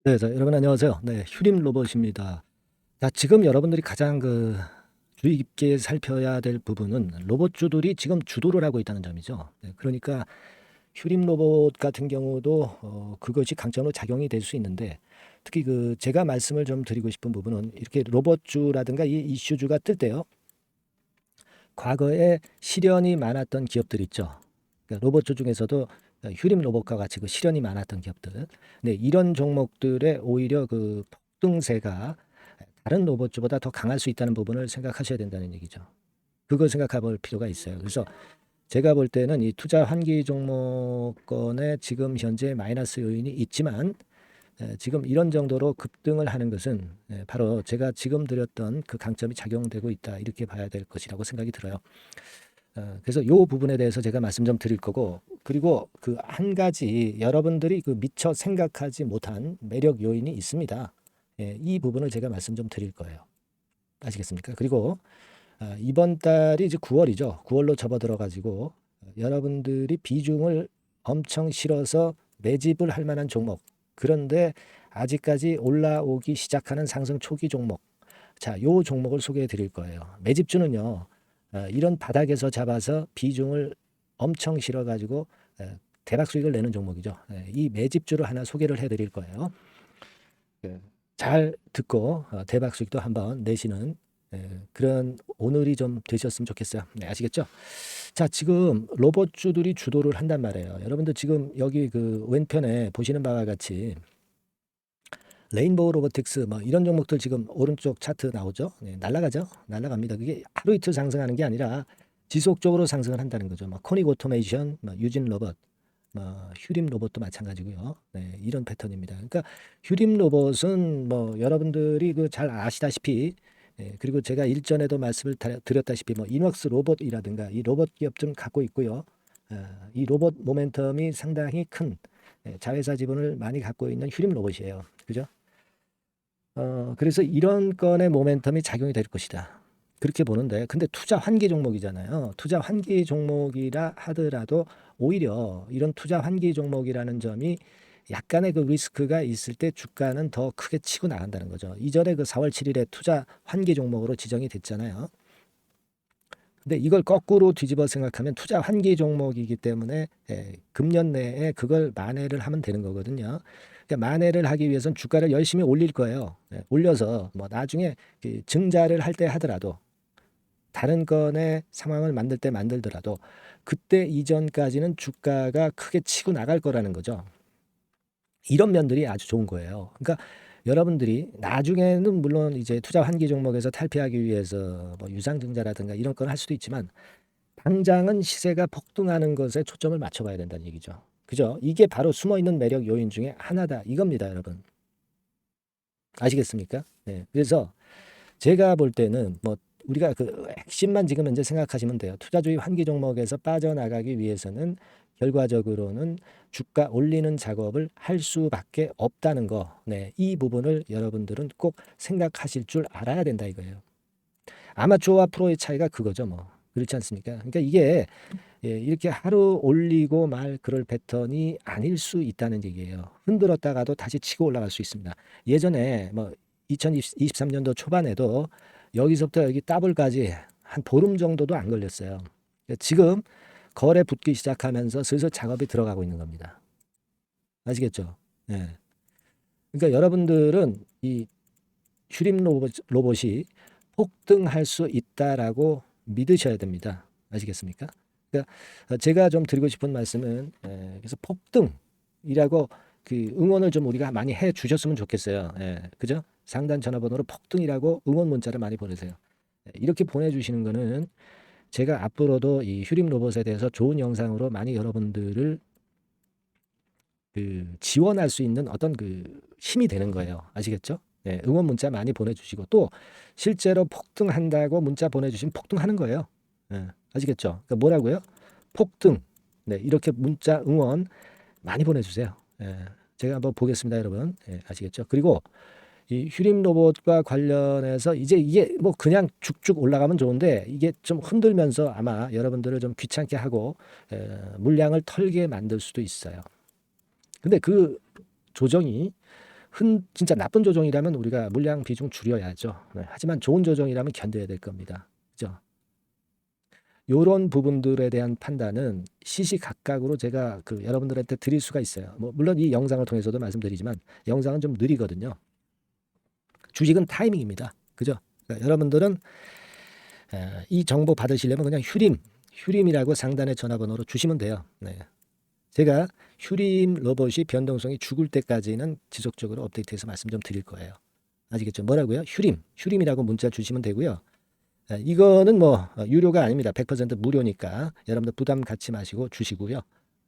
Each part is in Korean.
네, 여러분 안녕하세요. 네, 휴림 로봇입니다. 자, 지금 여러분들이 가장 주의 깊게 살펴야 될 부분은 로봇주들이 지금 주도를 하고 있다는 점이죠. 네, 그러니까 휴림 로봇 같은 경우도 그것이 강점으로 작용이 될 수 있는데, 특히 제가 말씀을 좀 드리고 싶은 부분은 이렇게 로봇주라든가 이 이슈주가 뜰 때요. 과거에 시련이 많았던 기업들 있죠. 그러니까 로봇주 중에서도 휴림 로봇과 같이 시련이 많았던 기업들. 네, 이런 종목들의 오히려 폭등세가 다른 로봇주보다 더 강할 수 있다는 부분을 생각하셔야 된다는 얘기죠. 그걸 생각해 볼 필요가 있어요. 그래서 제가 볼 때는 이 투자 환기 종목권에 지금 현재 마이너스 요인이 있지만 지금 이런 정도로 급등을 하는 것은 바로 제가 지금 드렸던 그 강점이 작용되고 있다, 이렇게 봐야 될 것이라고 생각이 들어요. 그래서 이 부분에 대해서 제가 말씀 좀 드릴 거고, 그리고 한 가지 여러분들이 미처 생각하지 못한 매력 요인이 있습니다. 이 부분을 제가 말씀 좀 드릴 거예요. 아시겠습니까? 그리고 이번 달이 이제 9월이죠. 9월로 접어들어 가지고 여러분들이 비중을 엄청 실어서 매집을 할 만한 종목, 그런데 아직까지 올라오기 시작하는 상승 초기 종목, 자, 요 종목을 소개해 드릴 거예요. 매집주는요, 이런 바닥에서 잡아서 비중을 엄청 실어 가지고 대박 수익을 내는 종목이죠. 이 매집주를 하나 소개를 해 드릴 거예요. 네. 잘 듣고 대박 수익도 한번 내시는 그런 오늘이 좀 되셨으면 좋겠어요. 네, 아시겠죠? 자, 지금 로봇주들이 주도를 한단 말이에요. 여러분들 지금 여기 왼편에 보시는 바와 같이 레인보우 로보틱스 뭐 이런 종목들 지금 오른쪽 차트 나오죠? 네, 날아가죠? 날아갑니다. 그게 하루 이틀 상승하는 게 아니라 지속적으로 상승을 한다는 거죠. 뭐 코닉 오토메이션, 뭐 유진 로봇, 뭐 휴림 로봇도 마찬가지고요. 네, 이런 패턴입니다. 그러니까 휴림 로봇은 뭐 여러분들이 잘 아시다시피, 그리고 제가 일전에도 말씀을 드렸다시피 뭐 이넉스 로봇이라든가 이 로봇 기업 좀 갖고 있고요. 이 로봇 모멘텀이 상당히 큰 자회사 지분을 많이 갖고 있는 휴림 로봇이에요. 그죠? 그래서 이런 건의 모멘텀이 작용이 될 것이다, 그렇게 보는데, 근데 투자 환기 종목이잖아요. 투자 환기 종목이라 하더라도 오히려 이런 투자 환기 종목이라는 점이 약간의 리스크가 있을 때 주가는 더 크게 치고 나간다는 거죠. 이전에 4월 7일에 투자 환기 종목으로 지정이 됐잖아요. 근데 이걸 거꾸로 뒤집어 생각하면 투자 환기 종목이기 때문에 금년 내에 그걸 만회를 하면 되는 거거든요. 그러니까 만회를 하기 위해서는 주가를 열심히 올릴 거예요. 올려서 뭐 나중에 증자를 할 때 하더라도, 다른 건의 상황을 만들 때 만들더라도 그때 이전까지는 주가가 크게 치고 나갈 거라는 거죠. 이런 면들이 아주 좋은 거예요. 그러니까 여러분들이 나중에는 물론 이제 투자 환기 종목에서 탈피하기 위해서 뭐 유상증자라든가 이런 건 할 수도 있지만, 당장은 시세가 폭등하는 것에 초점을 맞춰봐야 된다는 얘기죠. 그죠? 이게 바로 숨어있는 매력 요인 중에 하나다, 이겁니다, 여러분. 아시겠습니까? 네. 그래서 제가 볼 때는 뭐 우리가 핵심만 지금 현재 생각하시면 돼요. 투자주의 환기 종목에서 빠져나가기 위해서는 결과적으로는 주가 올리는 작업을 할 수밖에 없다는 거. 네. 이 부분을 여러분들은 꼭 생각하실 줄 알아야 된다, 이거예요. 아마추어와 프로의 차이가 그거죠, 뭐. 그렇지 않습니까? 그러니까 이게 이렇게 하루 올리고 말 그럴 패턴이 아닐 수 있다는 얘기예요. 흔들었다가도 다시 치고 올라갈 수 있습니다. 예전에 뭐 2023년도 초반에도 여기서부터 여기 더블까지 한 보름 정도도 안 걸렸어요. 지금 거래 붙기 시작하면서 슬슬 작업이 들어가고 있는 겁니다. 아시겠죠? 예. 그러니까 여러분들은 이 휴림 로봇이 폭등할 수 있다라고 믿으셔야 됩니다. 아시겠습니까? 그러니까 제가 좀 드리고 싶은 말씀은, 그래서 폭등이라고 응원을 좀 우리가 많이 해 주셨으면 좋겠어요. 그죠? 상단 전화번호로 폭등이라고 응원 문자를 많이 보내세요. 이렇게 보내주시는 거는 제가 앞으로도 이 휴림 로봇에 대해서 좋은 영상으로 많이 여러분들을 지원할 수 있는 어떤 힘이 되는 거예요. 아시겠죠? 네, 응원 문자 많이 보내주시고, 또 실제로 폭등한다고 문자 보내주시면 폭등하는 거예요. 아시겠죠? 그러니까 뭐라고요? 폭등. 네, 이렇게 문자 응원 많이 보내주세요. 제가 한번 보겠습니다, 여러분. 아시겠죠? 그리고 이 휴림 로봇과 관련해서 이제 이게 뭐 그냥 쭉쭉 올라가면 좋은데, 이게 좀 흔들면서 아마 여러분들을 좀 귀찮게 하고 물량을 털게 만들 수도 있어요. 근데 조정이 진짜 나쁜 조정이라면 우리가 물량 비중 줄여야죠. 네. 하지만 좋은 조정이라면 견뎌야 될 겁니다. 그죠? 요런 부분들에 대한 판단은 시시각각으로 제가 여러분들한테 드릴 수가 있어요. 뭐 물론 이 영상을 통해서도 말씀드리지만 영상은 좀 느리거든요. 주식은 타이밍입니다. 그죠? 그러니까 여러분들은 이 정보 받으시려면 그냥 휴림이라고 상단의 전화번호로 주시면 돼요. 네. 제가 휴림 로봇이 변동성이 죽을 때까지는 지속적으로 업데이트해서 말씀 좀 드릴 거예요. 아시겠죠? 뭐라고요? 휴림이라고 문자 주시면 되고요. 이거는 뭐 유료가 아닙니다. 100% 무료니까 여러분들 부담 갖지 마시고 주시고요.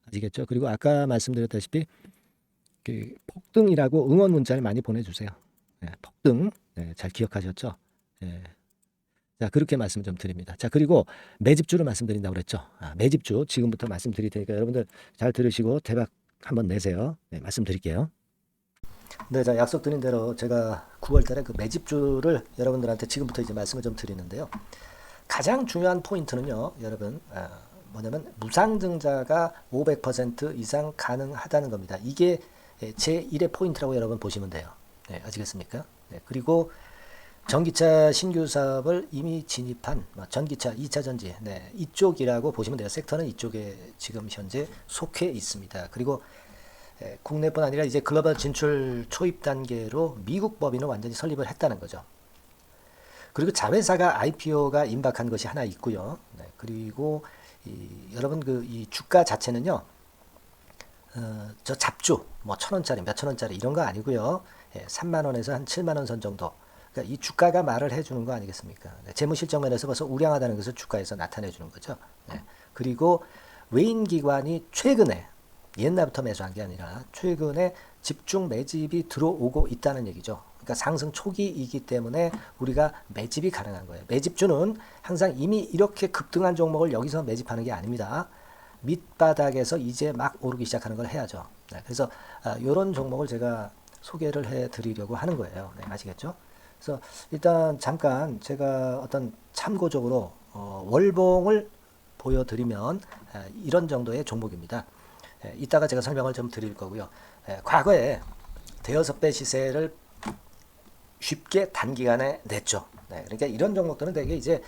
아시겠죠? 그리고 아까 말씀드렸다시피 폭등이라고 응원 문자를 많이 보내주세요. 폭등 잘 기억하셨죠? 자, 그렇게 말씀 좀 드립니다. 자, 그리고 매집주를 말씀드린다고 그랬죠. 매집주 지금부터 말씀드릴 테니까 여러분들 잘 들으시고 대박 한번 내세요. 네, 말씀드릴게요. 네, 자, 약속드린 대로 제가 9월 달에 그 매집주를 여러분들한테 지금부터 이제 말씀을 좀 드리는데요. 가장 중요한 포인트는요, 여러분, 뭐냐면 무상증자가 500% 이상 가능하다는 겁니다. 이게 제1의 포인트라고 여러분 보시면 돼요. 네, 아시겠습니까? 네, 그리고 전기차 신규 사업을 이미 진입한 전기차 2차 전지 이쪽이라고 보시면 돼요. 섹터는 이쪽에 지금 현재 속해 있습니다. 그리고 국내뿐 아니라 이제 글로벌 진출 초입 단계로 미국 법인을 완전히 설립을 했다는 거죠. 그리고 자회사가 IPO가 임박한 것이 하나 있고요. 그리고 여러분 이 주가 자체는요. 저 잡주 뭐 1,000원짜리 몇천 원짜리 이런 거 아니고요. 3만 원에서 한 7만 원 선 정도. 그러니까 이 주가가 말을 해주는 거 아니겠습니까? 재무실적 면에서 벌써 우량하다는 것을 주가에서 나타내주는 거죠. 그리고 외인기관이 최근에 옛날부터 매수한 게 아니라 최근에 집중 매집이 들어오고 있다는 얘기죠. 그러니까 상승 초기이기 때문에 우리가 매집이 가능한 거예요. 매집주는 항상 이미 이렇게 급등한 종목을 여기서 매집하는 게 아닙니다. 밑바닥에서 이제 막 오르기 시작하는 걸 해야죠. 그래서 이런 종목을 제가 소개를 해드리려고 하는 거예요. 아시겠죠? 그래서 일단 잠깐 제가 어떤 참고적으로 월봉을 보여드리면 이런 정도의 종목입니다. 이따가 제가 설명을 좀 드릴 거고요. 과거에 대여섯 배 시세를 쉽게 단기간에 냈죠. 그러니까 이런 종목들은 되게 이제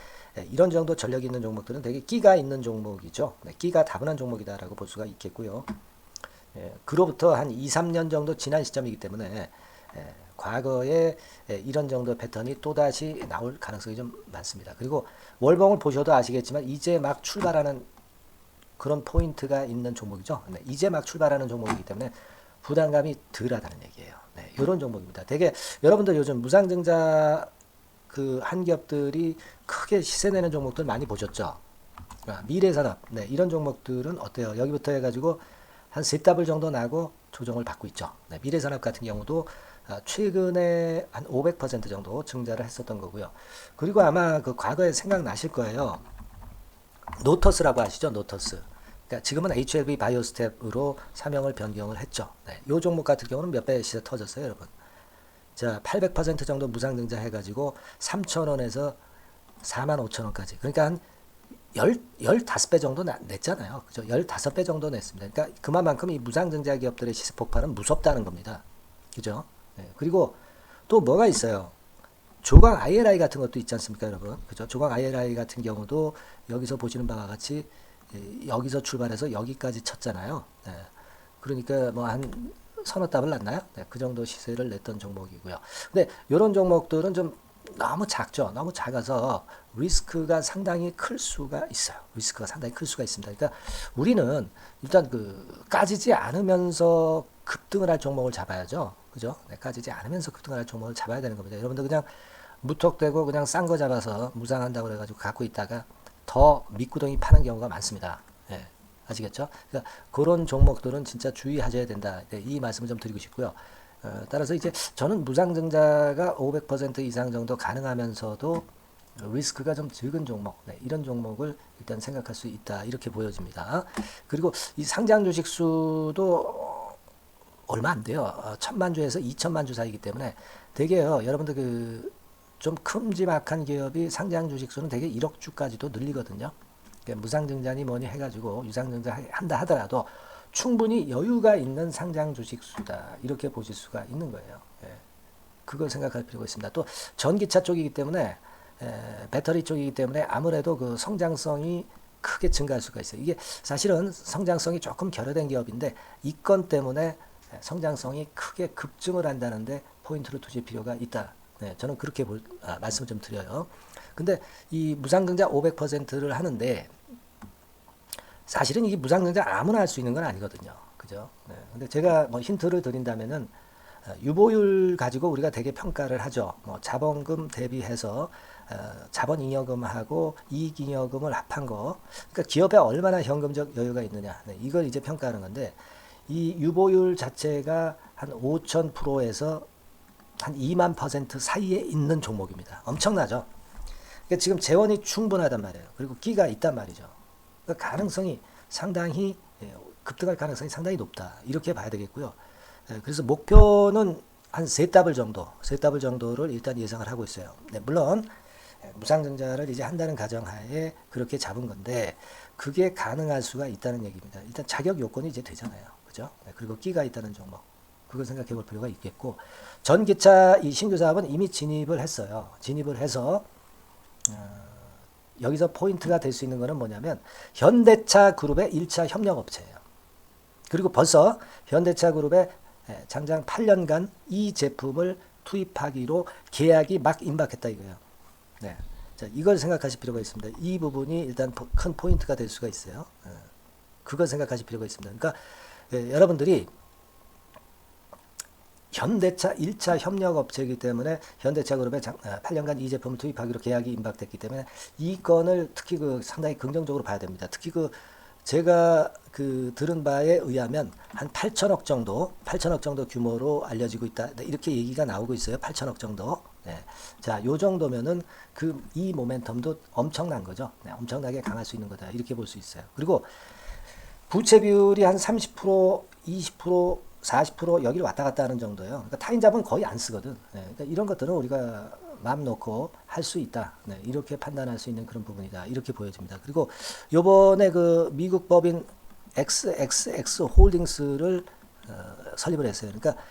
이런 정도 전력이 있는 종목들은 되게 끼가 있는 종목이죠. 끼가 다분한 종목이다라고 볼 수가 있겠고요. 그로부터 한 2, 3년 정도 지난 시점이기 때문에 과거에 이런 정도 패턴이 또다시 나올 가능성이 좀 많습니다. 그리고 월봉을 보셔도 아시겠지만 이제 막 출발하는 그런 포인트가 있는 종목이죠. 이제 막 출발하는 종목이기 때문에 부담감이 덜하다는 얘기예요. 이런 종목입니다. 되게 여러분들 요즘 무상증자 한 기업들이 크게 시세 내는 종목들 많이 보셨죠? 미래산업 이런 종목들은 어때요? 여기부터 해가지고 한 세 더블 정도 나고 조정을 받고 있죠. 미래산업 같은 경우도 최근에 한 500% 정도 증자를 했었던 거고요. 그리고 아마 그 과거에 생각나실 거예요. 노터스라고 아시죠? 노터스. 그러니까 지금은 HLB 바이오스텝으로 사명을 변경을 했죠. 이 종목 같은 경우는 몇 배 시세 터졌어요, 여러분. 자, 800% 정도 무상증자 해가지고 3,000원에서 45,000원까지. 그러니까 한 15배 정도 냈잖아요. 그죠? 15배 정도 냈습니다. 그러니까 그만큼 이 무상증자 기업들의 시세 폭발은 무섭다는 겁니다. 그죠? 그리고 또 뭐가 있어요? 조각 IRI 같은 것도 있지 않습니까, 여러분? 그죠? 조각 IRI 같은 경우도 여기서 보시는 바와 같이 여기서 출발해서 여기까지 쳤잖아요. 그러니까 뭐 한 서너 답을 났나요? 그 정도 시세를 냈던 종목이고요. 근데 이런 종목들은 좀 너무 작죠. 너무 작아서 리스크가 상당히 클 수가 있어요. 리스크가 상당히 클 수가 있습니다. 그러니까 우리는 일단 까지지 않으면서 급등을 할 종목을 잡아야죠. 그죠? 까지지 않으면서 급등을 할 종목을 잡아야 되는 겁니다. 여러분들 그냥 무턱대고 그냥 싼 거 잡아서 무상한다고 그래가지고 갖고 있다가 더 밑구덩이 파는 경우가 많습니다. 아시겠죠? 그러니까 그런 종목들은 진짜 주의하셔야 된다. 이 말씀을 좀 드리고 싶고요. 따라서 이제 저는 무상증자가 500% 이상 정도 가능하면서도 리스크가 좀 적은 종목, 이런 종목을 일단 생각할 수 있다. 이렇게 보여집니다. 그리고 이 상장 주식 수도 얼마 안 돼요. 1,000만 주에서 2,000만 주 사이기 때문에 되게요. 여러분들 좀 큼지막한 기업이 상장 주식 수는 되게 1억 주까지도 늘리거든요. 그러니까 무상증자니 뭐니 해가지고 유상증자 한다 하더라도 충분히 여유가 있는 상장 주식 수다 이렇게 보실 수가 있는 거예요. 예. 그걸 생각할 필요가 있습니다. 또 전기차 쪽이기 때문에 배터리 쪽이기 때문에 아무래도 그 성장성이 크게 증가할 수가 있어요. 이게 사실은 성장성이 조금 결여된 기업인데 이 건 때문에 성장성이 크게 급증을 한다는데 포인트를 두실 필요가 있다. 네, 저는 그렇게 말씀을 좀 드려요. 근데 이 무상증자 500%를 하는데 사실은 이게 무상증자 아무나 할 수 있는 건 아니거든요. 그죠? 네, 근데 제가 뭐 힌트를 드린다면은 유보율 가지고 우리가 되게 평가를 하죠. 뭐 자본금 대비해서 자본잉여금하고 이익잉여금을 합한 거. 그러니까 기업에 얼마나 현금적 여유가 있느냐. 네, 이걸 이제 평가하는 건데 이 유보율 자체가 한 5,000%에서 한 2만 % 사이에 있는 종목입니다. 엄청나죠. 그러니까 지금 재원이 충분하단 말이에요. 그리고 끼가 있단 말이죠. 그러니까 가능성이 상당히 급등할 가능성이 상당히 높다. 이렇게 봐야 되겠고요. 그래서 목표는 한 세 더블 정도를 일단 예상을 하고 있어요. 네, 물론 무상증자를 이제 한다는 가정하에 그렇게 잡은 건데 그게 가능할 수가 있다는 얘기입니다. 일단 자격 요건이 이제 되잖아요. 그죠? 네, 그리고 끼가 있다는 종목. 그걸 생각해 볼 필요가 있겠고 전기차 이 신규 사업은 이미 진입을 했어요. 진입을 해서 여기서 포인트가 될 수 있는 거는 뭐냐면 현대차 그룹의 1차 협력업체예요. 그리고 벌써 현대차 그룹의 장장 8년간 이 제품을 투입하기로 계약이 막 임박했다 이거예요. 네. 자, 이걸 생각하실 필요가 있습니다. 이 부분이 일단 큰 포인트가 될 수가 있어요. 그걸 생각하실 필요가 있습니다. 그러니까 여러분들이 현대차 1차 협력업체이기 때문에 현대차 그룹에 8년간 이 제품을 투입하기로 계약이 임박됐기 때문에 이 건을 특히 상당히 긍정적으로 봐야 됩니다. 특히 제가 들은 바에 의하면 한 8천억 정도 규모로 알려지고 있다. 이렇게 얘기가 나오고 있어요. 8천억 정도. 네. 자, 요 정도면은 이 모멘텀도 엄청난 거죠. 네, 엄청나게 강할 수 있는 거다. 이렇게 볼 수 있어요. 그리고 부채 비율이 한 30%, 20%, 40% 여기를 왔다 갔다 하는 정도예요. 그러니까 타인자본 거의 안 쓰거든. 네, 그러니까 이런 것들은 우리가 마음 놓고 할 수 있다. 네, 이렇게 판단할 수 있는 그런 부분이다. 이렇게 보여집니다. 그리고 요번에 미국 법인 XXX 홀딩스를 설립을 했어요. 그러니까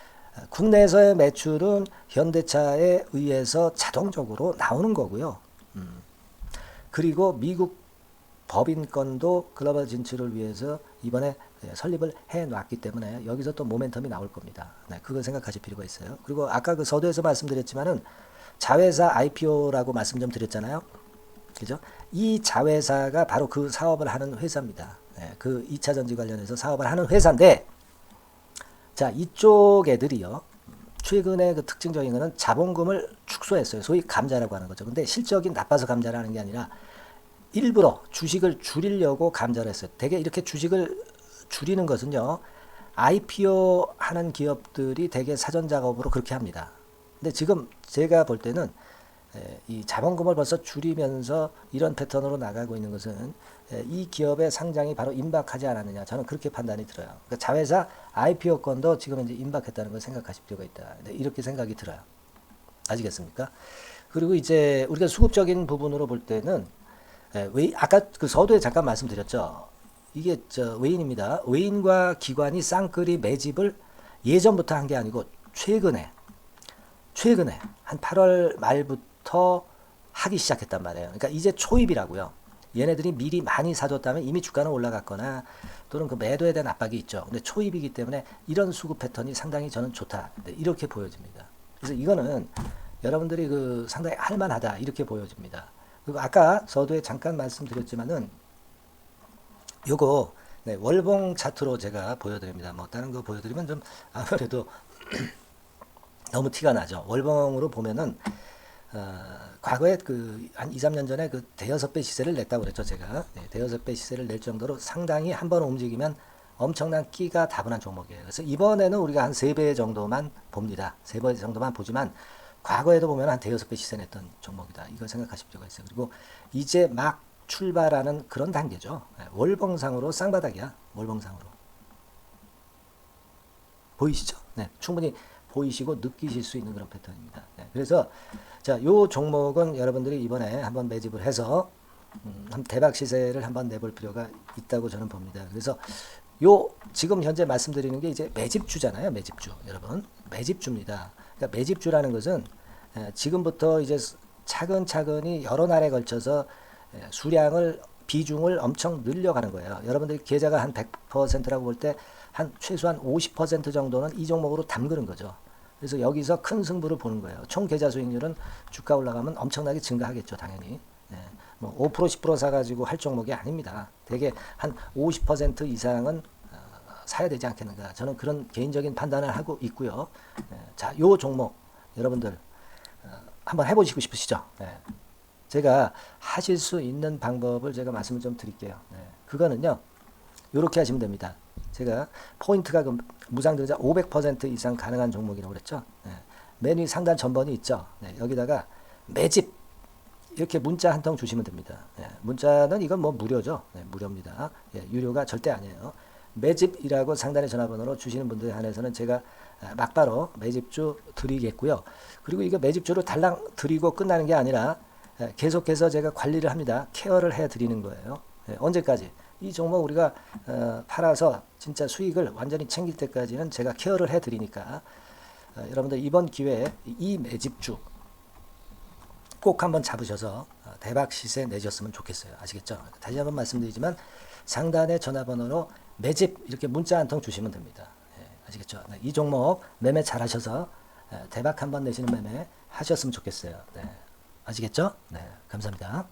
국내에서의 매출은 현대차에 의해서 자동적으로 나오는 거고요. 그리고 미국 법인권도 글로벌 진출을 위해서 이번에 설립을 해놨기 때문에 여기서 또 모멘텀이 나올 겁니다. 네, 그걸 생각하실 필요가 있어요. 그리고 아까 서두에서 말씀드렸지만은 자회사 IPO라고 말씀 좀 드렸잖아요. 그죠? 이 자회사가 바로 그 사업을 하는 회사입니다. 네, 그 2차 전지 관련해서 사업을 하는 회사인데, 자, 이쪽 애들이요. 최근에 특징적인 거는 자본금을 축소했어요. 소위 감자라고 하는 거죠. 근데 실적이 나빠서 감자를 하는 게 아니라 일부러 주식을 줄이려고 감자를 했어요. 되게 이렇게 주식을 줄이는 것은요. IPO 하는 기업들이 되게 사전 작업으로 그렇게 합니다. 근데 지금 제가 볼 때는 이 자본금을 벌써 줄이면서 이런 패턴으로 나가고 있는 것은 이 기업의 상장이 바로 임박하지 않았느냐. 저는 그렇게 판단이 들어요. 그러니까 자회사 IPO 건도 지금 이제 임박했다는 걸 생각하실 필요가 있다. 이렇게 생각이 들어요. 아시겠습니까? 그리고 이제 우리가 수급적인 부분으로 볼 때는 아까 서두에 잠깐 말씀드렸죠. 이게 외인입니다. 외인과 기관이 쌍끌이 매집을 예전부터 한 게 아니고 최근에 한 8월 말부터 하기 시작했단 말이에요. 그러니까 이제 초입이라고요. 얘네들이 미리 많이 사줬다면 이미 주가는 올라갔거나 또는 매도에 대한 압박이 있죠. 근데 초입이기 때문에 이런 수급 패턴이 상당히 저는 좋다. 이렇게 보여집니다. 그래서 이거는 여러분들이 상당히 할만하다. 이렇게 보여집니다. 그리고 아까 서두에 잠깐 말씀드렸지만은 요거 월봉 차트로 제가 보여드립니다. 뭐 다른 거 보여드리면 좀 아무래도 너무 티가 나죠. 월봉으로 보면은 과거에 한 2, 3년 전에 대여섯 배 시세를 냈다고 그랬죠. 제가 대여섯 배 시세를 낼 정도로 상당히 한번 움직이면 엄청난 끼가 다분한 종목이에요. 그래서 이번에는 우리가 한 3배 정도만 봅니다. 3배 정도만 보지만 과거에도 보면 한 대여섯 배 시세 냈던 종목이다. 이걸 생각하실 필요가 있어요. 그리고 이제 막 출발하는 그런 단계죠. 월봉상으로 쌍바닥이야. 월봉상으로. 보이시죠? 네, 충분히 보이시고 느끼실 수 있는 그런 패턴입니다. 네, 그래서 자, 요 종목은 여러분들이 이번에 한번 매집을 해서 대박 시세를 한번 내볼 필요가 있다고 저는 봅니다. 그래서 요 지금 현재 말씀드리는 게 이제 매집주잖아요. 매집주. 여러분. 매집주입니다. 그러니까 매집주라는 것은 지금부터 이제 차근차근히 여러 날에 걸쳐서 수량을 비중을 엄청 늘려가는 거예요. 여러분들 계좌가 한 100%라고 볼 때 한 최소한 50% 정도는 이 종목으로 담그는 거죠. 그래서 여기서 큰 승부를 보는 거예요. 총 계좌 수익률은 주가 올라가면 엄청나게 증가하겠죠, 당연히. 뭐 5% 10% 사가지고 할 종목이 아닙니다. 되게 한 50% 이상은 사야 되지 않겠는가. 저는 그런 개인적인 판단을 하고 있고요. 자, 요 종목 여러분들 한번 해보시고 싶으시죠? 제가 하실 수 있는 방법을 제가 말씀을 좀 드릴게요. 그거는요, 이렇게 하시면 됩니다. 제가 포인트가 그 무상등자 500% 이상 가능한 종목이라고 그랬죠. 맨 위 상단 전번이 있죠. 여기다가 매집 이렇게 문자 한 통 주시면 됩니다. 문자는 이건 뭐 무료죠. 무료입니다. 유료가 절대 아니에요. 매집이라고 상단의 전화번호로 주시는 분들에 한해서는 제가 막바로 매집주 드리겠고요. 그리고 이거 매집주를 달랑 드리고 끝나는 게 아니라 계속해서 제가 관리를 합니다. 케어를 해 드리는 거예요. 언제까지? 이 종목 우리가 팔아서 진짜 수익을 완전히 챙길 때까지는 제가 케어를 해 드리니까 여러분들 이번 기회에 이 매집주 꼭 한번 잡으셔서 대박 시세 내셨으면 좋겠어요. 아시겠죠? 다시 한번 말씀드리지만 상단의 전화번호로 매집 이렇게 문자 한 통 주시면 됩니다. 아시겠죠? 이 종목 매매 잘 하셔서 대박 한번 내시는 매매 하셨으면 좋겠어요. 아시겠죠? 감사합니다.